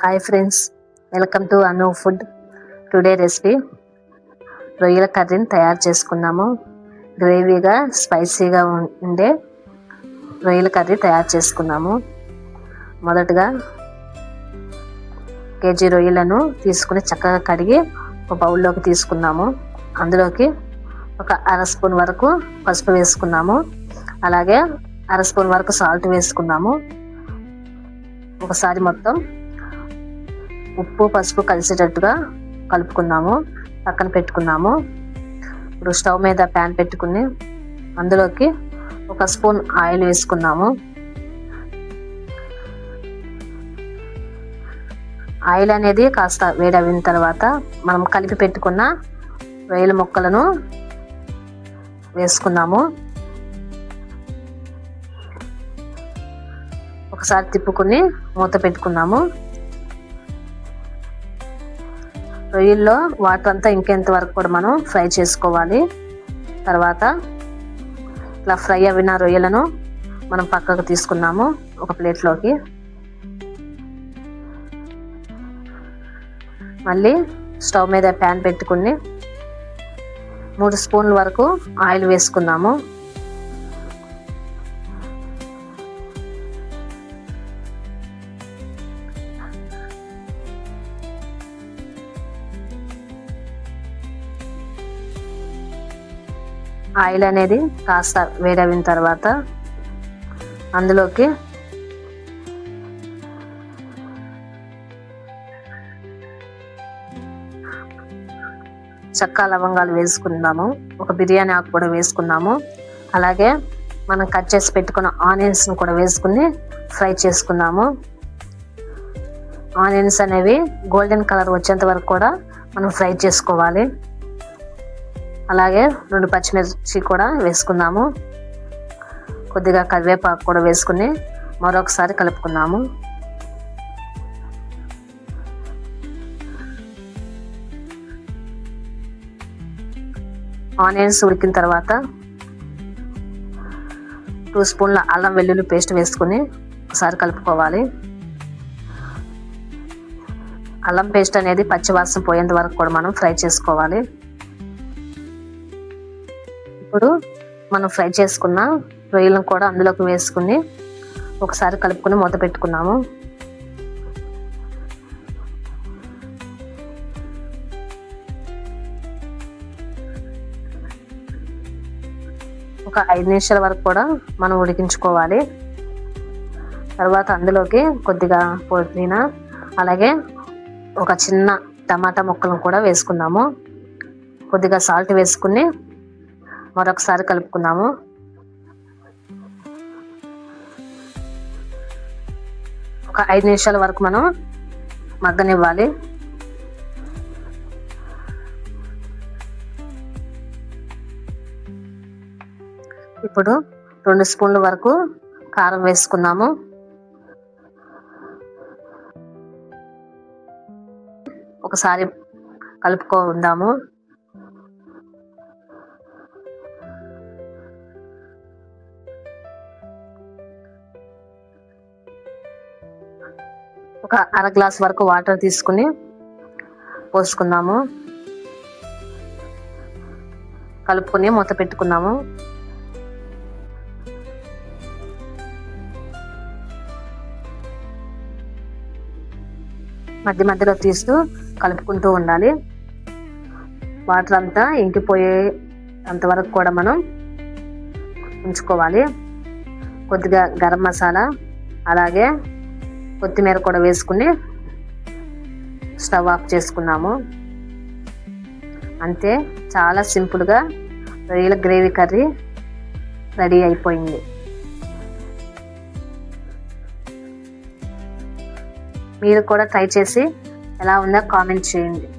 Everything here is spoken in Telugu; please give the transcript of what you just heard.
Hi friends, welcome to Anu food. Today recipe రొయ్యల కర్రీని తయారు చేసుకుందాము. గ్రేవీగా స్పైసీగా ఉండే రొయ్యల కర్రీ తయారు చేసుకుందాము. మొదటగా కేజీ రొయ్యలను తీసుకుని చక్కగా కడిగి ఒక బౌల్లోకి తీసుకుందాము. అందులోకి ఒక అర స్పూన్ వరకు పసుపు వేసుకున్నాము. అలాగే అర స్పూన్ వరకు సాల్ట్ వేసుకున్నాము. ఒకసారి మొత్తం ఉప్పు పసుపు కలిసేటట్టుగా కలుపుకుందాము. పక్కన పెట్టుకుందాము. ఇప్పుడు స్టవ్ మీద ప్యాన్ పెట్టుకుని అందులోకి ఒక స్పూన్ ఆయిల్ వేసుకుందాము. ఆయిల్ అనేది కాస్త వేడవిన తర్వాత మనం కలిపి పెట్టుకున్న రొయ్యల ముక్కలను వేసుకుందాము. ఒకసారి తిప్పుకుని మూత పెట్టుకుందాము. రొయ్యల్లో వాటర్ అంతా ఇంకేంత వరకు కూడా మనం ఫ్రై చేసుకోవాలి. తర్వాత ఇట్లా ఫ్రై అయిన రొయ్యలను మనం పక్కకు తీసుకున్నాము ఒక ప్లేట్లోకి. మళ్ళీ స్టవ్ మీద ప్యాన్ పెట్టుకుని 3 స్పూన్ల వరకు ఆయిల్ వేసుకుందాము. ఆయిల్ అనేది కాస్త వేడవిన తర్వాత అందులోకి చెక్క లవంగాలు వేసుకుందాము. ఒక బిర్యానీ ఆకు కూడా వేసుకుందాము. అలాగే మనం కట్ చేసి పెట్టుకున్న ఆనియన్స్ని కూడా వేసుకుని ఫ్రై చేసుకుందాము. ఆనియన్స్ అనేవి గోల్డెన్ కలర్ వచ్చేంత వరకు కూడా మనం ఫ్రై చేసుకోవాలి. అలాగే 2 పచ్చిమిర్చి కూడా వేసుకుందాము. కొద్దిగా కరివేపాకు కూడా వేసుకుని మరొకసారి కలుపుకుందాము. ఆనియన్స్ ఉడికిన తర్వాత 2 స్పూన్ల అల్లం వెల్లుల్లి పేస్ట్ వేసుకుని ఒకసారి కలుపుకోవాలి. అల్లం పేస్ట్ అనేది పచ్చివాసన పోయేంత వరకు కూడా మనం ఫ్రై చేసుకోవాలి. ఇప్పుడు మనం ఫ్రై చేసుకున్న రొయ్యలను కూడా అందులోకి వేసుకుని ఒకసారి కలుపుకొని మూత పెట్టుకున్నాము. ఒక 5 నిమిషాల వరకు కూడా మనం ఉడికించుకోవాలి. తర్వాత అందులోకి కొద్దిగా పుదీనా అలాగే ఒక చిన్న టమాటా ముక్కలను కూడా వేసుకుందాము. కొద్దిగా సాల్ట్ వేసుకుని మరొకసారి కలుపుకుందాము. ఒక 5 నిమిషాల వరకు మనం మగ్గనివ్వాలి. ఇప్పుడు 2 స్పూన్ల వరకు కారం వేసుకుందాము. ఒకసారి కలుపుకుందాము. ఒక అర గ్లాస్ వరకు వాటర్ తీసుకుని పోసుకుందాము. కలుపుకొని మూత పెట్టుకుందాము. మధ్య మధ్యలో తీస్తూ కలుపుకుంటూ ఉండాలి. వాటర్ అంతా ఇంకిపోయే అంతవరకు కూడా మనం ఉంచుకోవాలి. కొద్దిగా గరం మసాలా అలాగే కొత్తిమీర కూడా వేసుకుని స్టవ్ ఆఫ్ చేసుకున్నాము. అంతే, చాలా సింపుల్గా రొయ్యల గ్రేవీ కర్రీ రెడీ అయిపోయింది. మీరు కూడా ట్రై చేసి ఎలా ఉందో కామెంట్ చేయండి.